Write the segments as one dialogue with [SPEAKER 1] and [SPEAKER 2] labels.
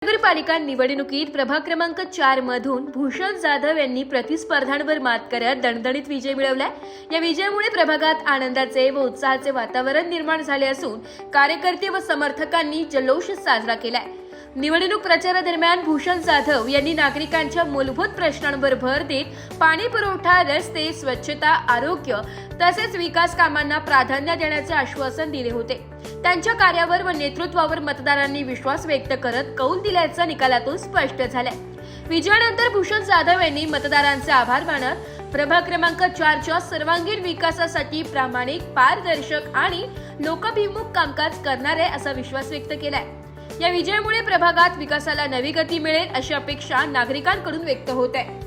[SPEAKER 1] नगरपालिका निवडणुकीत प्रभाग क्रमांक 4 मधून भूषण जाधव यांनी प्रतिस्पर्ध्यांवर मात करत दणदणीत विजय मिळवलाय। या विजयामुळे प्रभागात आनंदाचे व उत्साहाचे वातावरण निर्माण झाले असून कार्यकर्ते व समर्थकांनी जल्लोष साजरा केलाय। निवडणूक प्रचारादरम्यान भूषण जाधव यांनी नागरिकांच्या मूलभूत प्रश्नांवर भर देत पाणी पुरवठा, रस्ते, स्वच्छता, आरोग्य तसेच विकास कामांना प्राधान्य देण्याचे आश्वासन दिले होते। त्यांच्या कार्यावर व नेतृत्वावर मतदारांनी विश्वास व्यक्त करत कौल दिल्याचं निकालातून स्पष्ट झालंय। विजयानंतर भूषण जाधव यांनी मतदारांचे आभार मानत प्रभाग क्रमांक 4 च्या सर्वांगीण विकासासाठी प्रामाणिक, पारदर्शक आणि लोकाभिमुख कामकाज करणार आहे असा विश्वास व्यक्त केलाय। या विजयामुळे प्रभागात विकासाला नवी गती मिळेल अशी अपेक्षा नागरिकांकडून व्यक्त होत आहे।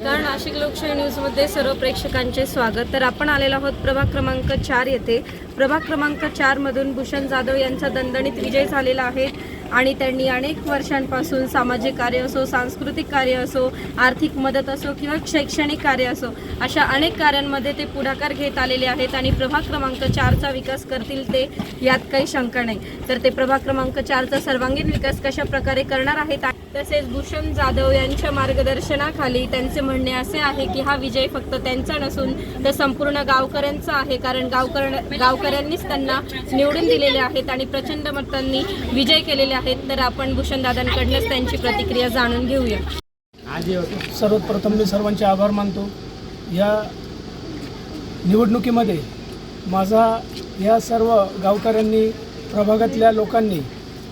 [SPEAKER 2] नाशिक लोकशाही न्यूजमध्ये सर्व प्रेक्षकांचे स्वागत। तर आपण आलेलो आहोत प्रभाग क्रमांक 4 येथे। प्रभाग क्रमांक 4 मधून भूषण जाधव यांचा दणदणीत विजय झालेला आहे आणि त्यांनी अनेक वर्षांपासून सामाजिक कार्य असो, सांस्कृतिक कार्य असो, आर्थिक मदत असो किंवा शैक्षणिक कार्य असो, अशा अनेक कार्यांमध्ये ते पुढाकार घेत आलेले आहेत आणि प्रभाग क्रमांक 4चा विकास करतील ते, यात काही शंका नाही। तर ते प्रभाग क्रमांक 4चा सर्वांगीण विकास कशा प्रकारे करणार आहेत। तसेच भूषण जाधव यांच्या मार्गदर्शनाखाली त्यांचे म्हणणे असे आहे की हा विजय फक्त त्यांचा नसून तर संपूर्ण गावकऱ्यांचा आहे, कारण गावकऱ्यांनीच त्यांना निवडून दिलेले आहेत आणि प्रचंड मतांनी विजय केलेले आहेत। तर आपण भूषण दादांकडूनच त्यांची प्रतिक्रिया जाणून घेऊया।
[SPEAKER 3] सर्वप्रथम मी सर्वांचे आभार मानतो। या निवडणुकीमध्ये माझा या सर्व गावकऱ्यांनी, प्रभागातल्या लोकांनी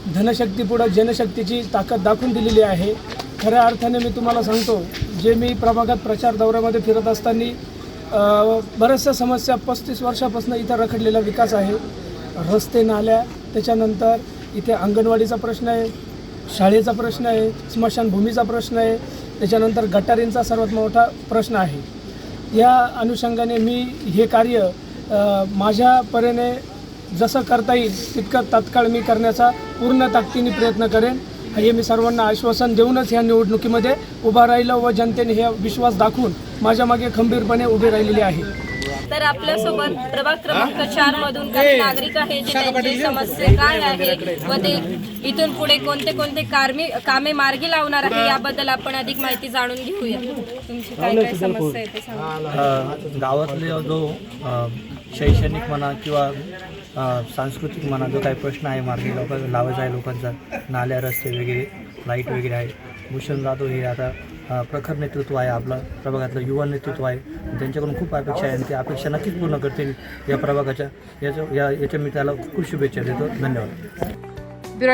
[SPEAKER 3] धनशक्तीपुढे जनशक्तीची ताकद दाखवून दिलेली आहे। खऱ्या अर्थाने मी तुम्हाला सांगतो, जे मी प्रभागात प्रचार दौऱ्यामध्ये फिरत असताना बऱ्याचशा समस्या 35 वर्षापासून इथं रखडलेला विकास आहे। रस्ते, नाल्या, त्याच्यानंतर इथे अंगणवाडीचा प्रश्न आहे, शाळेचा प्रश्न आहे, स्मशानभूमीचा प्रश्न आहे, त्याच्यानंतर गटारींचा सर्वात मोठा प्रश्न आहे। या अनुषंगाने मी हे कार्य माझ्या परीने जसं करता येईल तितकं तात्काळ मी करण्याचा पूर्ण ताकदीने प्रयत्न करेन, हे मी सर्वांना आश्वासन देऊनच ह्या निवडणुकीमध्ये उभा राहिलो व जनतेने हे विश्वास दाखवून माझ्या मागे खंबीरपणे उभे राहिलेले आहे।
[SPEAKER 2] तर आपल्यासोबत प्रभाग क्रमांक 4 मधून काही नागरिक आहेत जे त्यांची समस्या काय आहे व ते इथून पुढे कोणते कोणते कामे मार्गी लावणार आहे याबद्दल आपण अधिक माहिती जाणून घेऊया। तुमची काय काय समस्या आहे ते सांगा।
[SPEAKER 4] गावातले जो शैक्षणिक म्हणा किंवा सांस्कृतिक म्हणा जो काही प्रश्न आहे मार्गी लावायचा आहे लोकांचा, नाल्या, रस्ते वगैरे, लाईट वगैरे आहे। भूषण जाधव हे आता प्रखर नेतृत्व आहे, आपलं प्रभागातलं युवा नेतृत्व आहे, त्यांच्याकडून खूप अपेक्षा आहे आणि ते अपेक्षा नक्कीच पूर्ण करतील या प्रभागाच्या। याच्या मी त्याला खूप शुभेच्छा देतो। धन्यवाद।